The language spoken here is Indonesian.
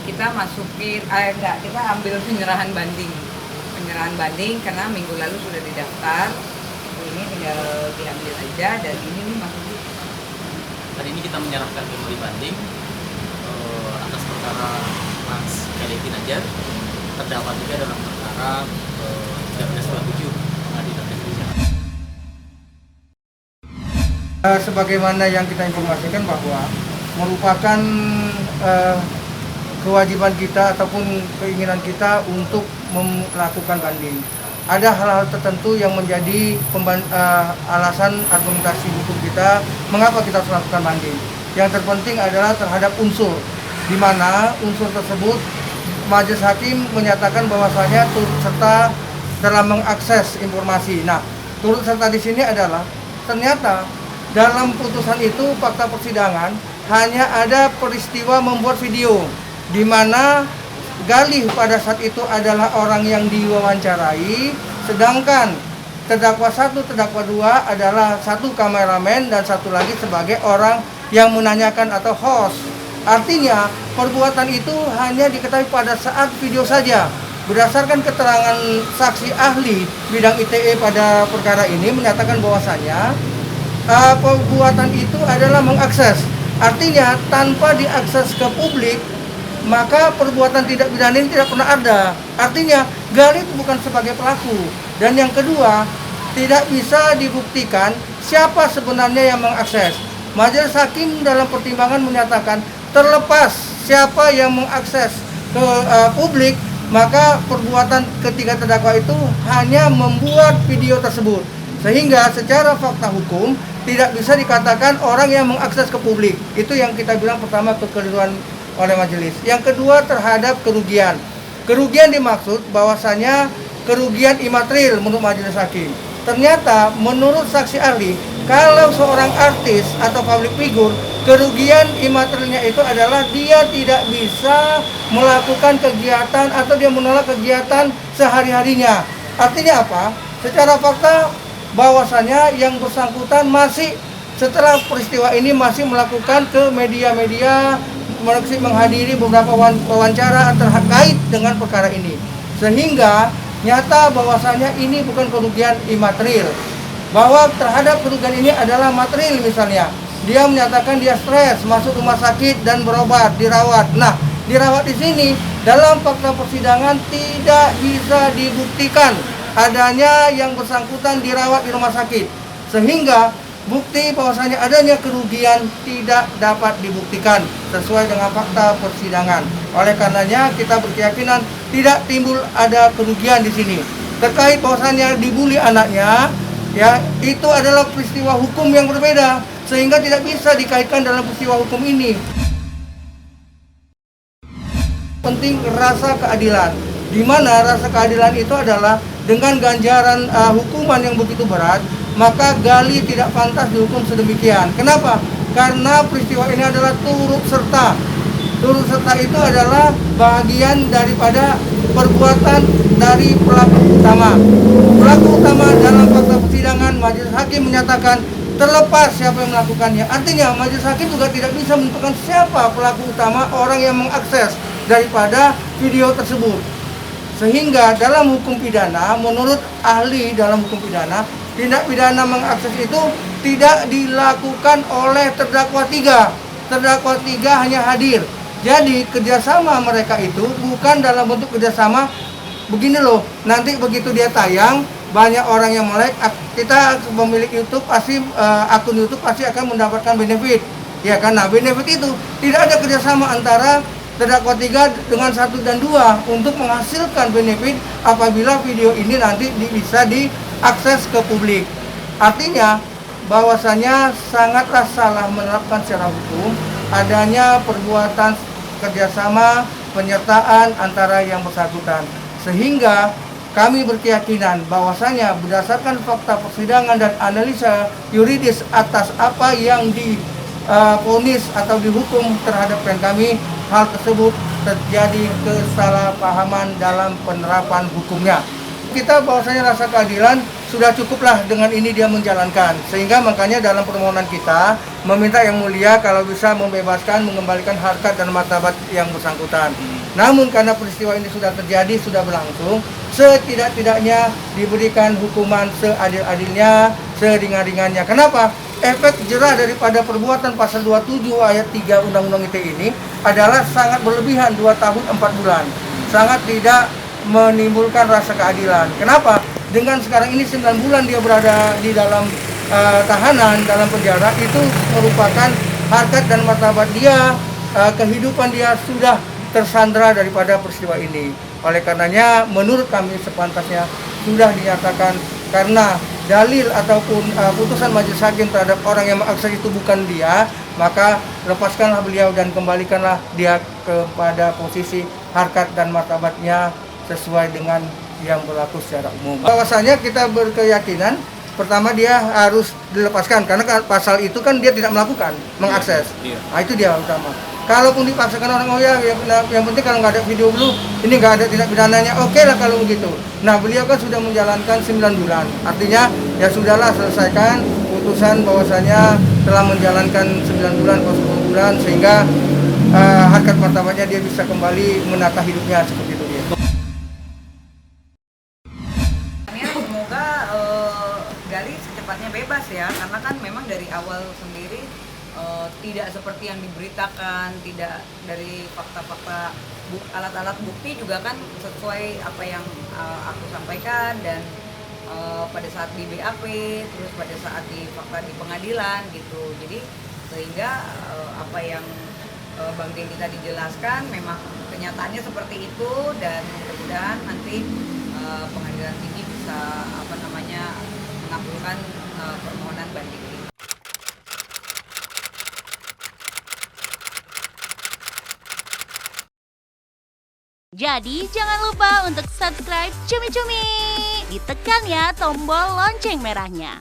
kita masukin, enggak, kita ambil penyerahan banding karena minggu lalu sudah didaftar. Ini tinggal diambil aja dan ini nih masukin. Hari ini kita menyerahkan memori banding atas perkara Mas Kelevi Najar, terdakwa juga dalam perkara 1327 Pengadilan Negeri Jakarta. Sebagaimana yang kita informasikan bahwa merupakan kewajiban kita ataupun keinginan kita untuk melakukan banding. Ada hal-hal tertentu yang menjadi alasan argumentasi hukum kita mengapa kita harus melakukan banding. Yang terpenting adalah terhadap unsur, di mana unsur tersebut majelis hakim menyatakan bahwasanya turut serta dalam mengakses informasi. Nah, turut serta di sini adalah ternyata dalam putusan itu fakta persidangan hanya ada peristiwa membuat video, di mana Galih pada saat itu adalah orang yang diwawancarai, sedangkan terdakwa 1, terdakwa 2 adalah satu kameramen dan satu lagi sebagai orang yang menanyakan atau host. Artinya perbuatan itu hanya diketahui pada saat video saja. Berdasarkan keterangan saksi ahli bidang ITE pada perkara ini menyatakan bahwasanya perbuatan itu adalah mengakses. Artinya tanpa diakses ke publik, maka perbuatan tidak pidana ini tidak pernah ada. Artinya Galih itu bukan sebagai pelaku. Dan yang kedua, tidak bisa dibuktikan siapa sebenarnya yang mengakses. Majelis hakim dalam pertimbangan menyatakan terlepas siapa yang mengakses ke publik, maka perbuatan ketiga terdakwa itu hanya membuat video tersebut. Sehingga secara fakta hukum tidak bisa dikatakan orang yang mengakses ke publik. Itu yang kita bilang pertama kekeliruan oleh majelis. Yang kedua terhadap kerugian. Kerugian dimaksud bahwasanya kerugian imaterial menurut majelis hakim. Ternyata menurut saksi ahli, kalau seorang artis atau public figure, kerugian imaterialnya itu adalah dia tidak bisa melakukan kegiatan atau dia menolak kegiatan sehari-harinya. Artinya apa? Secara fakta bahwasanya yang bersangkutan masih setelah peristiwa ini masih melakukan ke media-media, menghadiri beberapa wawancara terkait dengan perkara ini, sehingga nyata bahwasanya ini bukan kerugian imaterial, bahwa terhadap kerugian ini adalah material. Misalnya dia menyatakan dia stres, masuk rumah sakit dan berobat, dirawat. Nah, dirawat di sini dalam fakta persidangan tidak bisa dibuktikan adanya yang bersangkutan dirawat di rumah sakit, sehingga bukti bahwasanya adanya kerugian tidak dapat dibuktikan sesuai dengan fakta persidangan. Oleh karenanya kita berkeyakinan tidak timbul ada kerugian di sini. Terkait bahwasanya dibully anaknya, ya itu adalah peristiwa hukum yang berbeda sehingga tidak bisa dikaitkan dalam peristiwa hukum ini. Penting rasa keadilan, di mana rasa keadilan itu adalah dengan ganjaran hukuman yang begitu berat, maka Galih tidak pantas dihukum sedemikian. Kenapa? Karena peristiwa ini adalah turut serta. Turut serta itu adalah bagian daripada perbuatan dari pelaku utama. Pelaku utama dalam fakta persidangan majelis hakim menyatakan terlepas siapa yang melakukannya. Artinya majelis hakim juga tidak bisa menentukan siapa pelaku utama, orang yang mengakses daripada video tersebut. Sehingga dalam hukum pidana, menurut ahli dalam hukum pidana, tindak pidana mengakses itu tidak dilakukan oleh terdakwa 3. Terdakwa 3 hanya hadir. Jadi kerjasama mereka itu bukan dalam bentuk kerjasama begini loh, nanti begitu dia tayang banyak orang yang melek, kita pemilik YouTube pasti akun YouTube pasti akan mendapatkan benefit. Ya karena benefit itu tidak ada kerjasama antara terdakwa 3 dengan 1 dan 2 untuk menghasilkan benefit apabila video ini nanti bisa diakses ke publik. Artinya bahwasanya sangatlah salah menerapkan secara hukum adanya perbuatan kerjasama penyertaan antara yang bersangkutan, sehingga kami berkeyakinan bahwasanya berdasarkan fakta persidangan dan analisa yuridis atas apa yang divonis atau dihukum terhadap klien kami, hal tersebut terjadi kesalahpahaman dalam penerapan hukumnya. Kita bahwasanya rasa keadilan sudah cukuplah dengan ini dia menjalankan, sehingga makanya dalam permohonan kita meminta Yang Mulia kalau bisa membebaskan, mengembalikan harkat dan martabat yang bersangkutan. Namun karena peristiwa ini sudah terjadi, sudah berlangsung, setidak-tidaknya diberikan hukuman seadil-adilnya, seringan-ringannya. Kenapa? Efek jerah daripada perbuatan pasal 27 ayat 3 Undang-Undang ITE ini adalah sangat berlebihan, 2 tahun 4 bulan. Sangat tidak menimbulkan rasa keadilan. Kenapa? Dengan sekarang ini 9 bulan dia berada di dalam tahanan, dalam penjara, itu merupakan harkat dan martabat dia, kehidupan dia sudah tersandra daripada peristiwa ini. Oleh karenanya menurut kami sepantasnya sudah dinyatakan karena dalil ataupun putusan majelis hakim terhadap orang yang mengakses itu bukan dia, maka lepaskanlah beliau dan kembalikanlah dia kepada posisi harkat dan martabatnya sesuai dengan yang berlaku secara umum. Bahwasanya kita berkeyakinan pertama dia harus dilepaskan karena pasal itu kan dia tidak melakukan mengakses. Nah, itu dia utama. Kalaupun dipaksakan orang, oh ya yang penting kalau nggak ada video dulu, ini nggak ada tindak pidananya, oke lah kalau begitu. Nah, beliau kan sudah menjalankan 9 bulan, artinya ya sudahlah selesaikan putusan bahwasanya telah menjalankan 9 bulan atau 10 bulan sehingga harkat martabatnya dia bisa kembali menata hidupnya seperti itu dia. Semoga Gali secepatnya bebas ya, karena kan memang dari awal sendiri tidak seperti yang diberitakan, tidak dari fakta-fakta alat-alat bukti juga kan sesuai apa yang aku sampaikan dan pada saat di BAP, terus pada saat di fakta di pengadilan gitu. Jadi sehingga apa yang Bang Denny tadi jelaskan memang kenyataannya seperti itu dan mudah-mudahan nanti pengadilan tinggi bisa mengabulkan permohonan banding ini. Jadi jangan lupa untuk subscribe Cumi Cumi. Ditekan ya tombol lonceng merahnya.